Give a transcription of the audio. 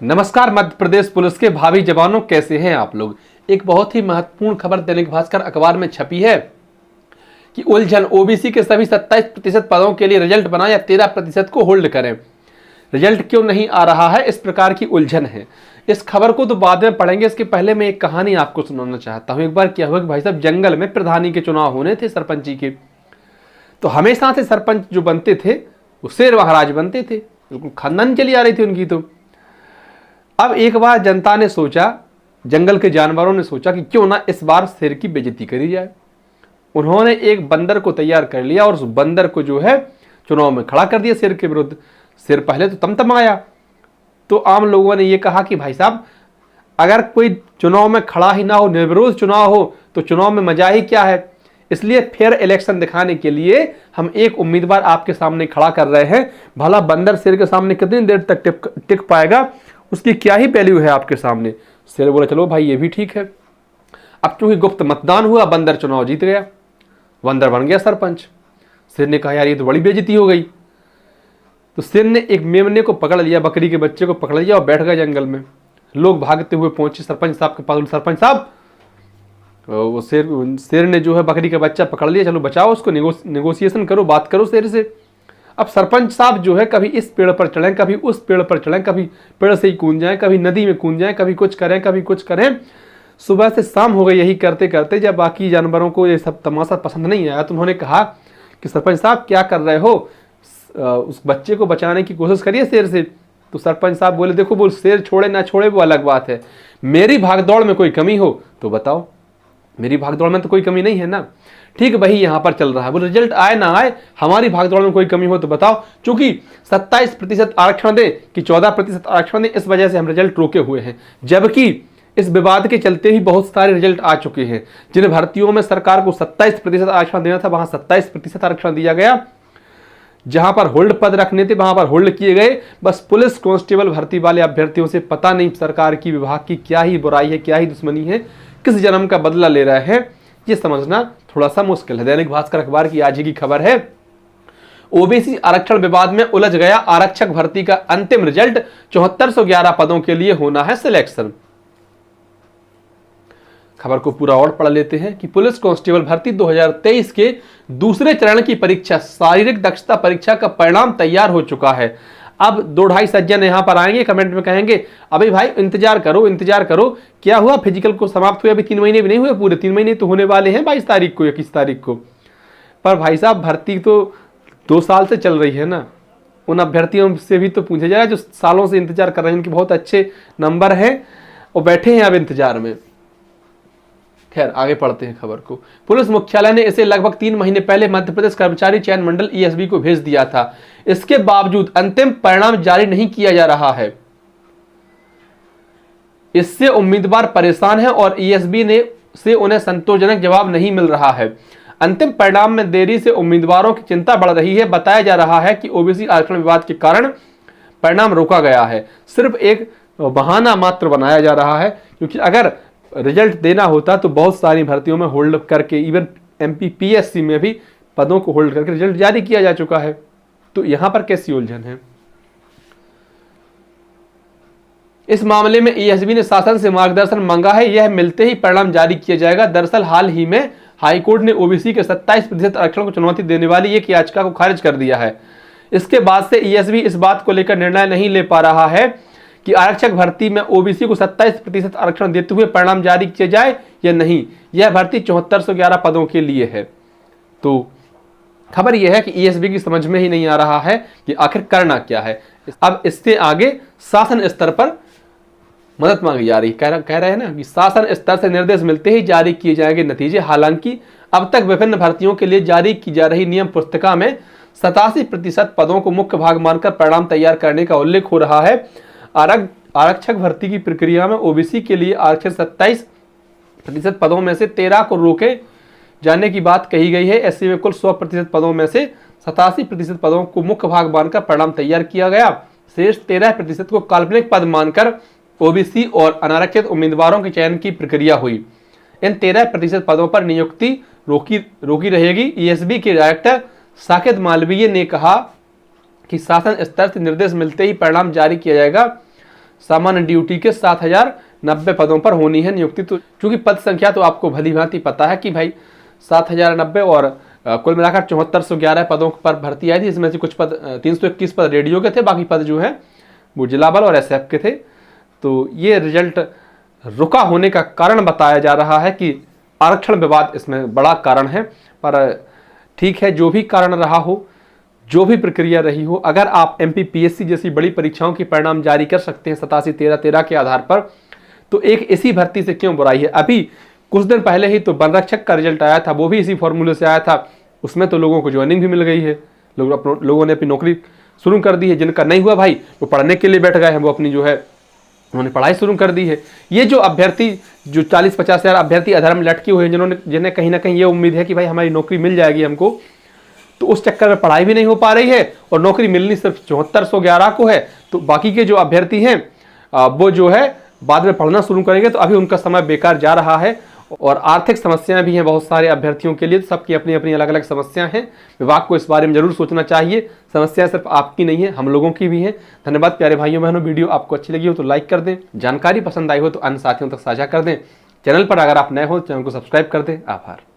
नमस्कार। मध्य प्रदेश पुलिस के भावी जवानों, कैसे हैं आप लोग। एक बहुत ही महत्वपूर्ण खबर दैनिक भास्कर अखबार में छपी है कि उलझन, ओबीसी के सभी 27% पदों के लिए रिजल्ट बना या 13% को होल्ड करें। रिजल्ट क्यों नहीं आ रहा है, इस प्रकार की उलझन है। इस खबर को तो बाद में पढ़ेंगे, इसके पहले मैं एक कहानी आपको सुनाना चाहता हूं। एक बार क्या हुआ कि भाई साहब, जंगल में प्रधानी के चुनाव होने थे, सरपंची के। तो हमेशा से सरपंच जो बनते थे वो शेर महाराज बनते थे, बिल्कुल खानदान चली आ रही थी उनकी। तो अब एक बार जनता ने सोचा, जंगल के जानवरों ने सोचा कि क्यों ना इस बार शेर की बेइज्जती करी जाए। उन्होंने एक बंदर को तैयार कर लिया और उस बंदर को जो है चुनाव में खड़ा कर दिया शेर के विरुद्ध। शेर पहले तो तमतमाया। तो आम लोगों ने यह कहा कि भाई साहब, अगर कोई चुनाव में खड़ा ही ना हो, निर्विरोध चुनाव हो, तो चुनाव में मजा ही क्या है। इसलिए फेयर इलेक्शन दिखाने के लिए हम एक उम्मीदवार आपके सामने खड़ा कर रहे हैं। भला बंदर शेर के सामने कितनी देर तक टिक पाएगा, उसकी क्या ही वैल्यू है आपके सामने। शेर बोला चलो भाई, ये भी ठीक है। अब चूंकि गुप्त मतदान हुआ, बंदर चुनाव जीत गया, बंदर बन गया सरपंच। शेर ने कहा यार, ये तो बड़ी बेइज्जती हो गई। तो शेर ने एक मेमने को पकड़ लिया, बकरी के बच्चे को पकड़ लिया और बैठ गया जंगल में। लोग भागते हुए पहुंचे सरपंच साहब के पास। सरपंच साहब, वो शेर ने जो है बकरी का बच्चा पकड़ लिया, चलो बचाओ उसको, नेगोशिएशन करो, बात करो शेर से। अब सरपंच साहब जो है कभी इस पेड़ पर चढ़ें, कभी उस पेड़ पर चढ़ें, कभी पेड़ से ही कूद जाएं, कभी नदी में कूद जाएं, कभी कुछ करें, कभी कुछ करें। सुबह से शाम हो गई यही करते करते। जब बाकी जानवरों को ये सब तमाशा पसंद नहीं आया तो उन्होंने कहा कि सरपंच साहब क्या कर रहे हो, उस बच्चे को बचाने की कोशिश करिए शेर से। तो सरपंच साहब बोले देखो, बोल शेर छोड़े ना छोड़े वो अलग बात है, मेरी भागदौड़ में कोई कमी हो तो बताओ। मेरी भागदौड़ में तो कोई कमी नहीं है ना। ठीक वही यहां पर चल रहा है। वो रिजल्ट आए ना आए, हमारी भागदौड़ में कोई कमी हो तो बताओ। चूंकि 27% आरक्षण दे कि 14% आरक्षण दे, इस वजह से हम रिजल्ट रोके हुए हैं। जबकि इस विवाद के चलते ही बहुत सारे रिजल्ट आ चुके हैं। जिन भर्तियों में सरकार को 27% आरक्षण देना था, वहां 27% आरक्षण दिया गया। जहां पर होल्ड पद रखने थे वहां पर होल्ड किए गए। बस पुलिस कांस्टेबल भर्ती वाले अभ्यर्थियों से पता नहीं सरकार की, विभाग की क्या ही बुराई है, क्या ही दुश्मनी है, किस जन्म का बदला ले रहा है, ये समझना थोड़ा सा मुश्किल है। दैनिक भास्कर अखबार की आज की खबर है, ओबीसी आरक्षण विवाद में उलझ गया आरक्षक भर्ती का अंतिम रिजल्ट, 7411 पदों के लिए होना है सिलेक्शन। खबर को पूरा और पढ़ लेते हैं कि पुलिस कांस्टेबल भर्ती 2023 के दूसरे चरण की परीक्षा, शारीरिक दक्षता परीक्षा का परिणाम तैयार हो चुका है। अब 2-2.5 सज्जन यहां पर आएंगे, कमेंट में कहेंगे अभी भाई इंतजार करो इंतजार करो, क्या हुआ फिजिकल को समाप्त हुए, अभी 3 महीने भी नहीं हुए, पूरे 3 महीने तो होने वाले हैं 22 तारीख को, 21 तारीख को। पर भाई साहब, भर्ती तो 2 साल से चल रही है ना। उन अभ्यर्थियों से भी तो पूछा जाए जो सालों से इंतजार कर रहे हैं, उनके बहुत अच्छे नंबर हैं और बैठे हैं अब इंतजार में। खैर आगे पढ़ते हैं खबर को। पुलिस मुख्यालय ने इसे लगभग 3 महीने पहले मध्य प्रदेश कर्मचारी चयन मंडल ईएसबी को भेज दिया था। इसके बावजूद अंतिम परिणाम जारी नहीं किया जा रहा है। इससे उम्मीदवार परेशान हैं और ईएसबी से उन्हें संतोषजनक जवाब नहीं मिल रहा है। अंतिम परिणाम में देरी से उम्मीदवारों की चिंता बढ़ रही है। बताया जा रहा है कि ओबीसी आरक्षण विवाद के कारण परिणाम रोका गया है। सिर्फ एक बहाना मात्र बनाया जा रहा है, क्योंकि अगर रिजल्ट देना होता तो बहुत सारी भर्तियों में होल्ड करके, इवन एमपीपीएससी में भी पदों को होल्ड करके रिजल्ट जारी किया जा चुका है। तो यहां पर कैसी उलझन है। इस मामले में ईएसबी ने शासन से मार्गदर्शन मांगा है, यह मिलते ही परिणाम जारी किया जाएगा। दरअसल हाल ही में हाईकोर्ट ने ओबीसी के 27% आरक्षण को चुनौती देने वाली एक याचिका को खारिज कर दिया है। इसके बाद से ईएसबी इस बात को लेकर निर्णय नहीं ले पा रहा है कि आरक्षक भर्ती में ओबीसी को 27% आरक्षण देते हुए परिणाम जारी किया जाए या नहीं। यह भर्ती 7411 पदों के लिए है। तो खबर यह है कि ईएसबी की समझ में ही नहीं आ रहा है कि आखिर करना क्या है। अब इससे आगे शासन स्तर पर मदद मांगी जा रही, कह रहे हैं ना कि शासन स्तर से निर्देश मिलते ही जारी किए जाएंगे नतीजे। हालांकि अब तक विभिन्न भर्तियों के लिए जारी की जा रही नियम पुस्तिका में 87% पदों को मुख्य भाग मानकर परिणाम तैयार करने का उल्लेख हो रहा है। आरक्षक भर्ती की प्रक्रिया में ओबीसी के लिए आरक्षण 27% पदों में से 13 को रोके जाने की बात कही गई है। एससी में कुल 100% पदों में से 87% पदों को मुख्य भाग मानकर परिणाम तैयार किया गया। शेष 13% को काल्पनिक पद मानकर ओबीसी और अनारक्षित उम्मीदवारों के चयन की प्रक्रिया हुई। इन 13% पदों पर नियुक्ति रोकी रहेगी। ईएसबी के डायरेक्टर साकेत मालवीय ने कहा कि शासन स्तर से निर्देश मिलते ही परिणाम जारी किया जाएगा। सामान्य ड्यूटी के 7090 पदों पर होनी है नियुक्ति। तो चूंकि पद संख्या तो आपको भली भांति पता है कि भाई 7090 और कुल मिलाकर 7411 पदों पर भर्ती आई थी। इसमें से कुछ पद 321 पद रेडियो के थे, बाकी पद जो है वो जिला बल और एसएफ के थे। तो ये रिजल्ट रुका होने का कारण बताया जा रहा है कि आरक्षण विवाद इसमें बड़ा कारण है। पर ठीक है, जो भी कारण रहा हो, जो भी प्रक्रिया रही हो, अगर आप एमपीपीएससी जैसी बड़ी परीक्षाओं के परिणाम जारी कर सकते हैं 87-13-13 के आधार पर, तो एक इसी भर्ती से क्यों बुराई है। अभी कुछ दिन पहले ही तो वन रक्षक का रिजल्ट आया था, वो भी इसी फॉर्मूले से आया था। उसमें तो लोगों को ज्वाइनिंग भी मिल गई है, लोगों ने अपनी नौकरी शुरू कर दी है। जिनका नहीं हुआ भाई, वो पढ़ने के लिए बैठ गए हैं, वो अपनी जो है उन्होंने पढ़ाई शुरू कर दी है। ये जो अभ्यर्थी जो 40-50 हज़ार अभ्यर्थी अधर में लटके हुए हैं, जिन्हें कहीं ना कहीं ये उम्मीद है कि भाई हमारी नौकरी मिल जाएगी हमको, तो उस चक्कर में पढ़ाई भी नहीं हो पा रही है और नौकरी मिलनी सिर्फ 7411 को है। तो बाकी के जो अभ्यर्थी हैं वो जो है बाद में पढ़ना शुरू करेंगे, तो अभी उनका समय बेकार जा रहा है। और आर्थिक समस्याएं भी हैं बहुत सारे अभ्यर्थियों के लिए, सबकी अपनी अपनी अलग अलग समस्याएं हैं। विभाग को इस बारे में जरूर सोचना चाहिए। समस्या सिर्फ आपकी नहीं है, हम लोगों की भी है। धन्यवाद प्यारे भाइयों बहनों। वीडियो आपको अच्छी लगी हो तो लाइक कर दें, जानकारी पसंद आई हो तो अन्य साथियों तक साझा कर दें। चैनल पर अगर आप नए हो चैनल को सब्सक्राइब कर दें। आभार।